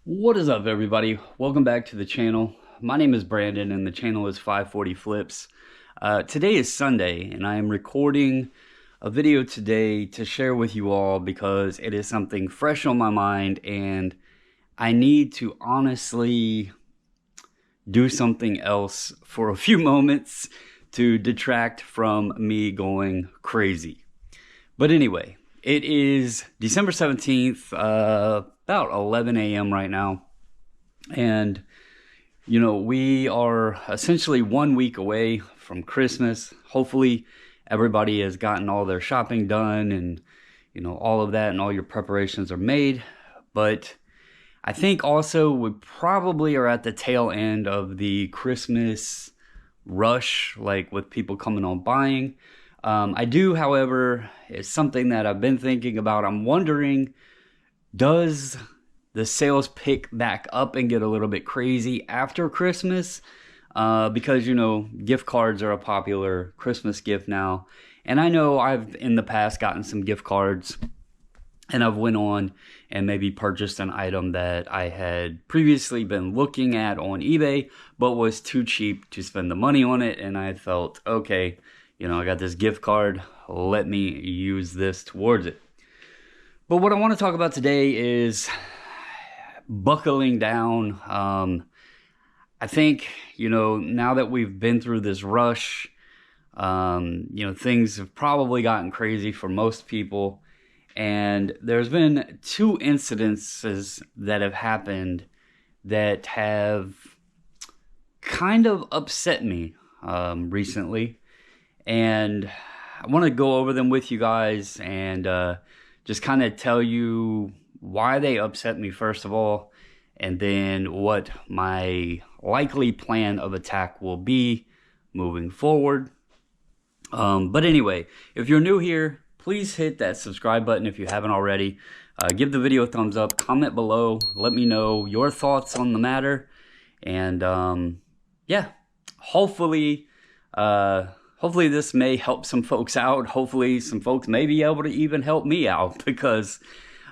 What is up, everybody? Welcome back to the channel. My name is Brandon and the channel is 540 Flips. Today is Sunday and I am recording a video today to share with you all because it is something fresh on my mind and I need to honestly do something else for a few moments to detract from me going crazy. But anyway, it is December 17th, about 11 a.m. right now. And, we are essentially 1 week away from Christmas. Hopefully, everybody has gotten all their shopping done and, all of that and all your preparations are made. But I think also we probably are at the tail end of the Christmas rush, like with people coming on buying. I do, however, it's something that I've been thinking about. I'm wondering, does the sales pick back up and get a little bit crazy after Christmas? Because, gift cards are a popular Christmas gift now. And I know I've in the past gotten some gift cards and I've went on and maybe purchased an item that I had previously been looking at on eBay, but was too cheap to spend the money on it. And I felt, okay, I got this gift card, let me use this towards it. But what I want to talk about today is buckling down. I think, now that we've been through this rush, things have probably gotten crazy for most people. And there's been two incidences that have happened that have kind of upset me recently. And I want to go over them with you guys and just kind of tell you why they upset me first of all, and then what my likely plan of attack will be moving forward. But anyway, if you're new here, please hit that subscribe button if you haven't already. Give the video a thumbs up, comment below, let me know your thoughts on the matter. And yeah, hopefully this may help some folks out. Hopefully some folks may be able to even help me out because,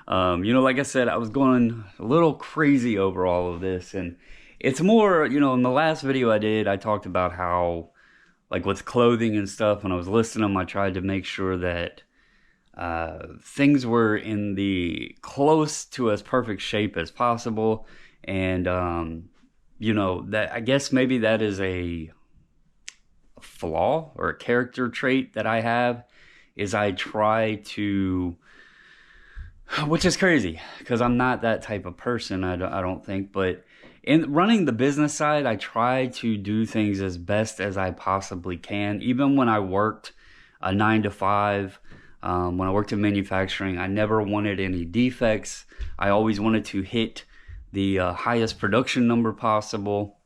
like I said, I was going a little crazy over all of this. And it's more, in the last video I did, I talked about how, like with clothing and stuff, when I was listing them, I tried to make sure that things were in the close to as perfect shape as possible. And, that I guess maybe that is a flaw or a character trait that I have, is I try to, which is crazy because I'm not that type of person, I don't think, but in running the business side, I try to do things as best as I possibly can. Even when I worked a 9 to 5, when I worked in manufacturing, I never wanted any defects. I always wanted to hit the highest production number possible.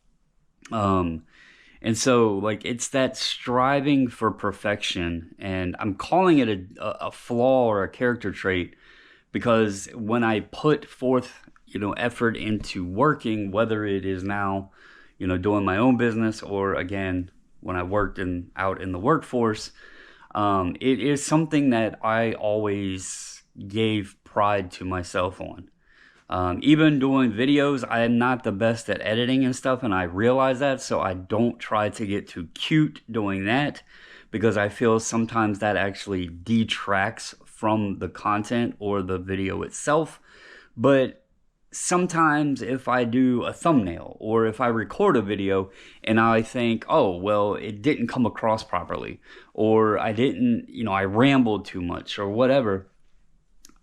And so, like, it's that striving for perfection, and I'm calling it a flaw or a character trait because when I put forth, effort into working, whether it is now, doing my own business or, again, when I worked out in the workforce, it is something that I always gave pride to myself on. Even doing videos, I am not the best at editing and stuff, and I realize that, so I don't try to get too cute doing that because I feel sometimes that actually detracts from the content or the video itself. But sometimes if I do a thumbnail or if I record a video and I think, oh, well, it didn't come across properly, or I didn't, I rambled too much or whatever,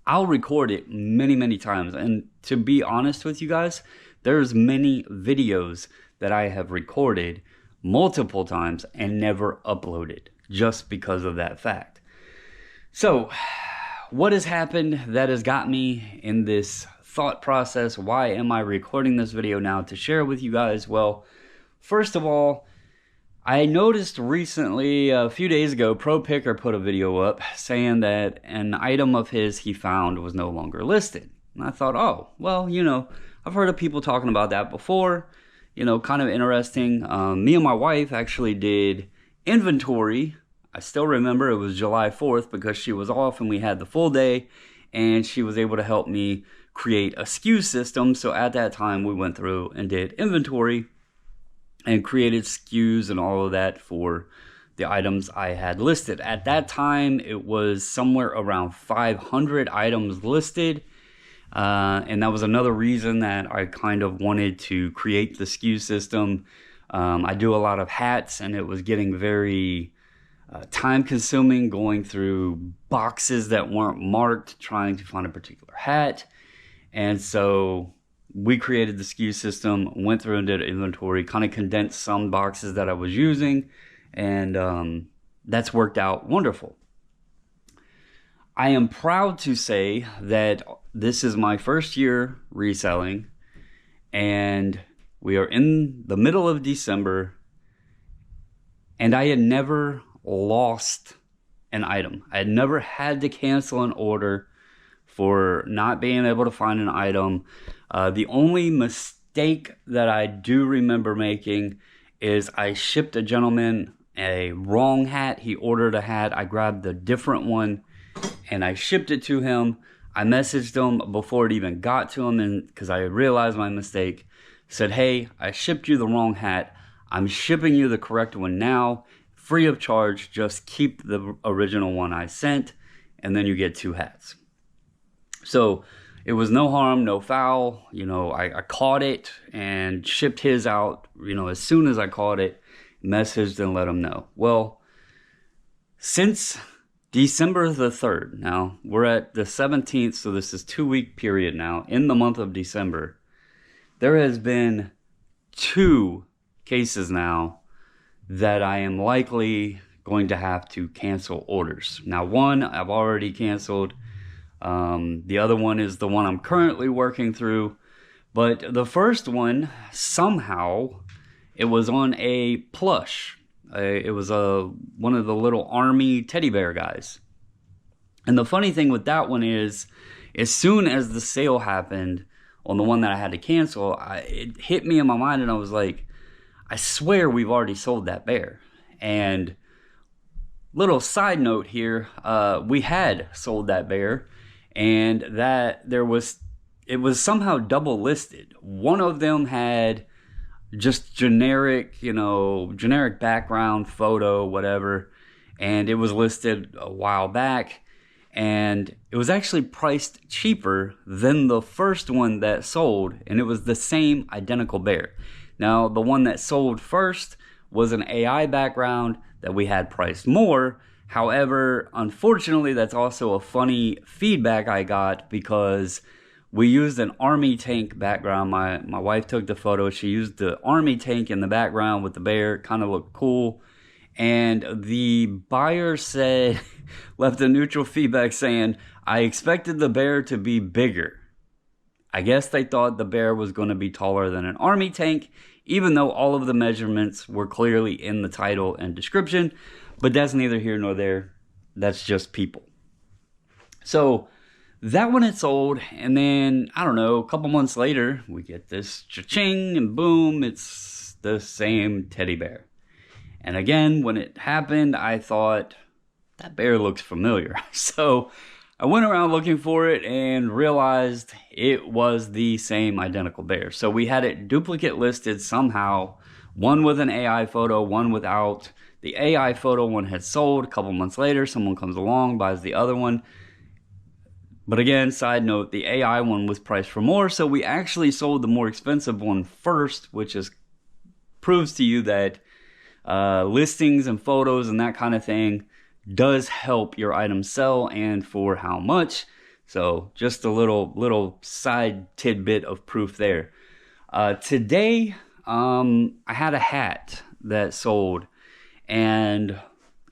I'll record it many, many times. And to be honest with you guys, there's many videos that I have recorded multiple times and never uploaded just because of that fact. So what has happened that has got me in this thought process? Why am I recording this video now to share with you guys? Well, first of all, I noticed recently, a few days ago, Pro Picker put a video up saying that an item of his he found was no longer listed. And I thought, oh, well, I've heard of people talking about that before, kind of interesting. Me and my wife actually did inventory. I still remember it was July 4th because she was off and we had the full day, and she was able to help me create a SKU system. So at that time, we went through and did inventory and created SKUs and all of that for the items I had listed. At that time, it was somewhere around 500 items listed. And that was another reason that I kind of wanted to create the SKU system. I do a lot of hats, and it was getting very time consuming going through boxes that weren't marked, trying to find a particular hat. And so we created the SKU system, went through and did inventory, kind of condensed some boxes that I was using, and that's worked out wonderful. I am proud to say that this is my first year reselling, and we are in the middle of December, and I had never lost an item. I had never had to cancel an order for not being able to find an item. The only mistake that I do remember making is I shipped a gentleman a wrong hat. He ordered a hat. I grabbed a different one and I shipped it to him. I messaged him before it even got to him, and because I realized my mistake, said, hey, I shipped you the wrong hat. I'm shipping you the correct one now, free of charge. Just keep the original one I sent, and then you get 2 hats. So it was no harm, no foul. I caught it and shipped his out, as soon as I caught it, messaged and let him know. Well, since December the 3rd, now we're at the 17th, so this is 2-week period now. In the month of December, there has been 2 cases now that I am likely going to have to cancel orders. Now, one I've already canceled. The other one is the one I'm currently working through. But the first one, somehow, it was on a plush. It was one of the little army teddy bear guys. And the funny thing with that one is, as soon as the sale happened on the one that I had to cancel, it hit me in my mind, and I was like, I swear we've already sold that bear. And little side note here, we had sold that bear, and that it was somehow double listed. One of them had just generic background photo, whatever, and it was listed a while back, and it was actually priced cheaper than the first one that sold, and it was the same identical bear. Now, the one that sold first was an AI background that we had priced more. However, unfortunately, that's also a funny feedback I got, because we used an army tank background. My wife took the photo. She used the army tank in the background with the bear. It kind of looked cool. And the buyer said, left a neutral feedback saying, I expected the bear to be bigger. I guess they thought the bear was going to be taller than an army tank, even though all of the measurements were clearly in the title and description. But that's neither here nor there. That's just people. So that one had sold, and then, I don't know, a couple months later, we get this cha-ching, and boom, it's the same teddy bear. And again, when it happened, I thought, that bear looks familiar. So I went around looking for it and realized it was the same identical bear. So we had it duplicate listed somehow, one with an AI photo, one without. The AI photo one had sold. A couple months later, someone comes along, buys the other one. But again, side note, the AI one was priced for more, so we actually sold the more expensive one first, which proves to you that listings and photos and that kind of thing does help your item sell, and for how much. So just a little side tidbit of proof there. Today, I had a hat that sold, and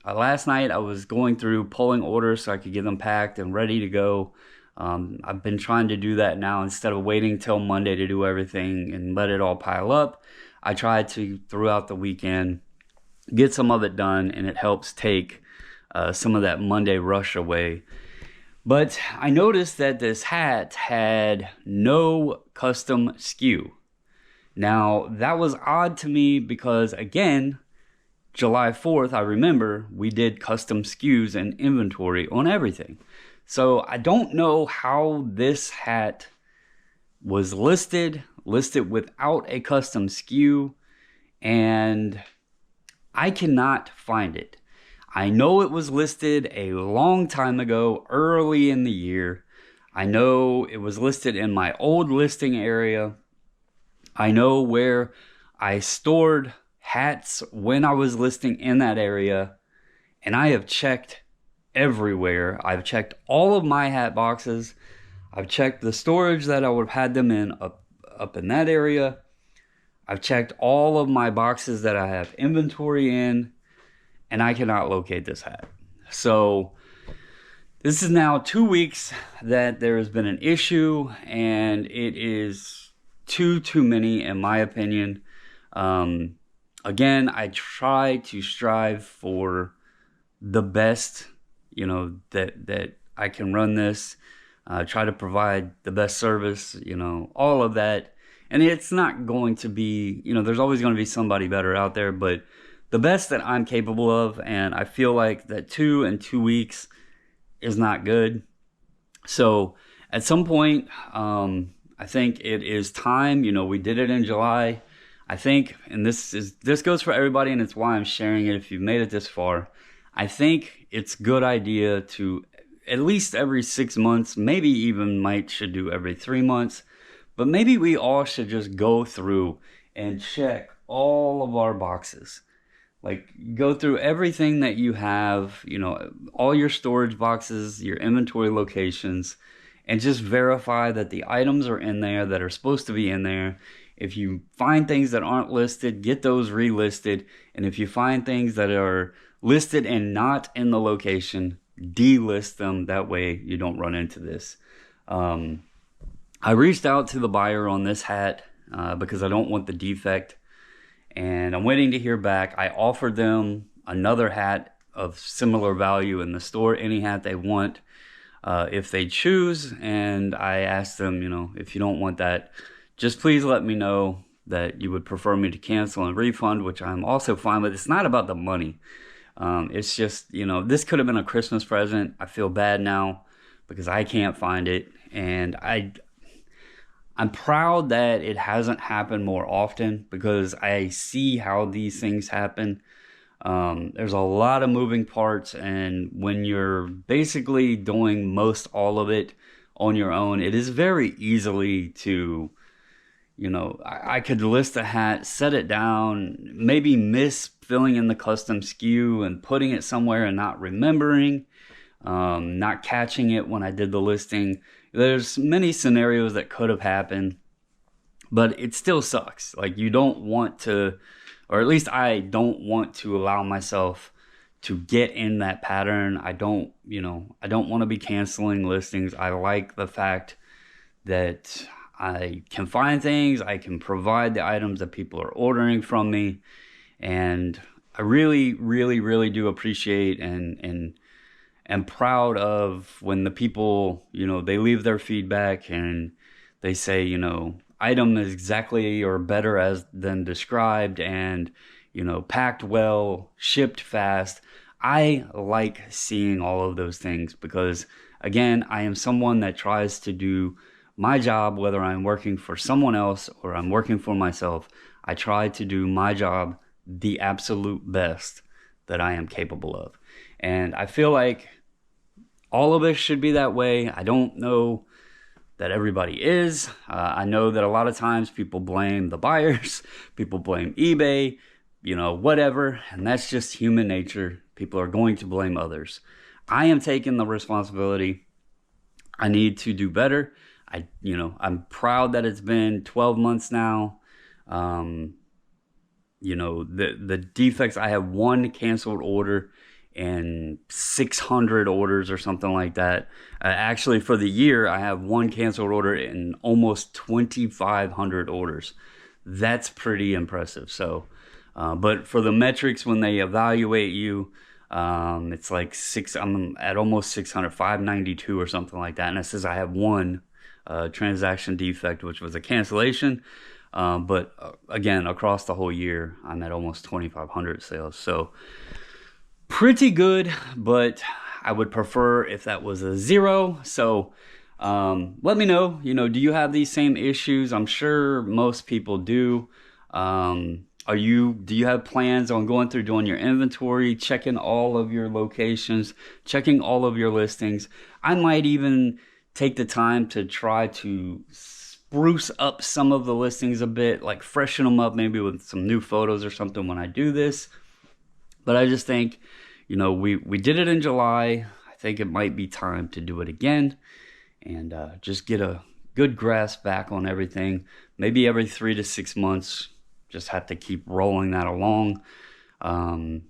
last night I was going through pulling orders so I could get them packed and ready to go. I've been trying to do that now instead of waiting till Monday to do everything and let it all pile up. I tried to, throughout the weekend, get some of it done, and it helps take some of that Monday rush away. But I noticed that this hat had no custom SKU. Now, that was odd to me because, again, July 4th, I remember, we did custom SKUs and inventory on everything. So I don't know how this hat was listed without a custom SKU, and I cannot find it. I know it was listed a long time ago, early in the year. I know it was listed in my old listing area. I know where I stored hats when I was listing in that area, and I have checked everywhere. I've checked all of my hat boxes. I've checked the storage that I would have had them in up in that area. I've checked all of my boxes that I have inventory in, and I cannot locate this hat. So this is now 2 weeks that there has been an issue, and it is too many in my opinion. Again, I try to strive for the best, that I can run this, try to provide the best service, all of that. And it's not going to be, there's always going to be somebody better out there, but the best that I'm capable of, and I feel like that 2 weeks is not good. So at some point, I think it is time. We did it in July. I think, and this goes for everybody, and it's why I'm sharing it if you've made it this far. I think it's a good idea to at least every 6 months, maybe even should do every 3 months, but maybe we all should just go through and check all of our boxes. Like, go through everything that you have, all your storage boxes, your inventory locations, and just verify that the items are in there that are supposed to be in there. If you find things that aren't listed, get those relisted. And if you find things that are listed and not in the location, delist them. That way you don't run into this. I reached out to the buyer on this hat because I don't want the defect, and I'm waiting to hear back. I offered them another hat of similar value in the store, any hat they want, if they choose. And I asked them, if you don't want that, just please let me know that you would prefer me to cancel and refund, which I'm also fine with. It's not about the money. It's just, this could have been a Christmas present. I feel bad now because I can't find it. And I'm proud that it hasn't happened more often, because I see how these things happen. There's a lot of moving parts, and when you're basically doing most all of it on your own, it is very easily to, I could list a hat, set it down, maybe miss filling in the custom SKU and putting it somewhere and not remembering, not catching it when I did the listing. There's many scenarios that could have happened, but it still sucks. Like, you don't want to, or at least I don't want to allow myself to get in that pattern. I don't want to be canceling listings. I like the fact that I can find things, I can provide the items that people are ordering from me, and I really, really, really do appreciate and am proud of when the people, they leave their feedback and they say, item is exactly or better than described, and, packed well, shipped fast. I like seeing all of those things because, again, I am someone that tries to do my job, whether I'm working for someone else or I'm working for myself. I try to do my job the absolute best that I am capable of. And I feel like all of us should be that way. I don't know that everybody is. I know that a lot of times people blame the buyers, people blame eBay, whatever, and that's just human nature. People are going to blame others. I am taking the responsibility. I need to do better. I'm proud that it's been 12 months now. The defects, I have one canceled order and 600 orders or something like that. Actually, for the year, I have one canceled order and almost 2,500 orders. That's pretty impressive. So, but for the metrics, when they evaluate you, it's like I'm at almost 600, 592 or something like that. And it says I have one transaction defect, which was a cancellation. But again, across the whole year, I'm at almost 2,500 sales. So pretty good, but I would prefer if that was a 0. So Let me know, do you have these same issues? I'm sure most people do. Do you have plans on going through doing your inventory, checking all of your locations, checking all of your listings? I might even take the time to try to spruce up some of the listings a bit, like freshen them up maybe with some new photos or something when I do this. But I just think, we did it in July. I think it might be time to do it again and just get a good grasp back on everything. Maybe every 3 to 6 months, just have to keep rolling that along, and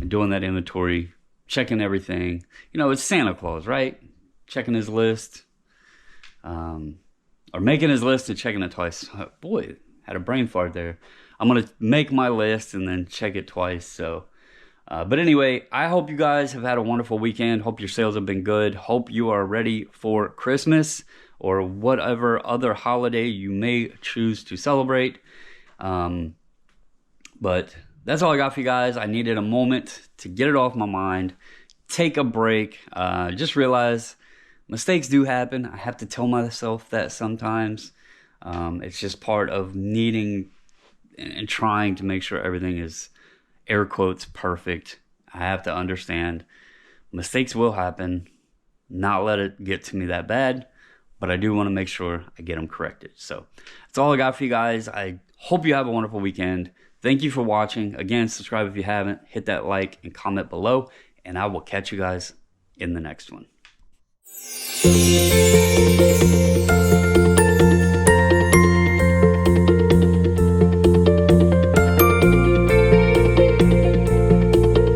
doing that inventory, checking everything. It's Santa Claus, right? Checking his list, or making his list and checking it twice. Boy, had a brain fart there. I'm going to make my list and then check it twice. So, but anyway, I hope you guys have had a wonderful weekend. Hope your sales have been good. Hope you are ready for Christmas or whatever other holiday you may choose to celebrate. But that's all I got for you guys. I needed a moment to get it off my mind, take a break, just realize mistakes do happen. I have to tell myself that sometimes. It's just part of needing and trying to make sure everything is, air quotes, perfect. I have to understand mistakes will happen, not let it get to me that bad, but I do want to make sure I get them corrected. So that's all I got for you guys. I hope you have a wonderful weekend. Thank you for watching. Again, subscribe if you haven't. Hit that like and comment below, and I will catch you guys in the next one.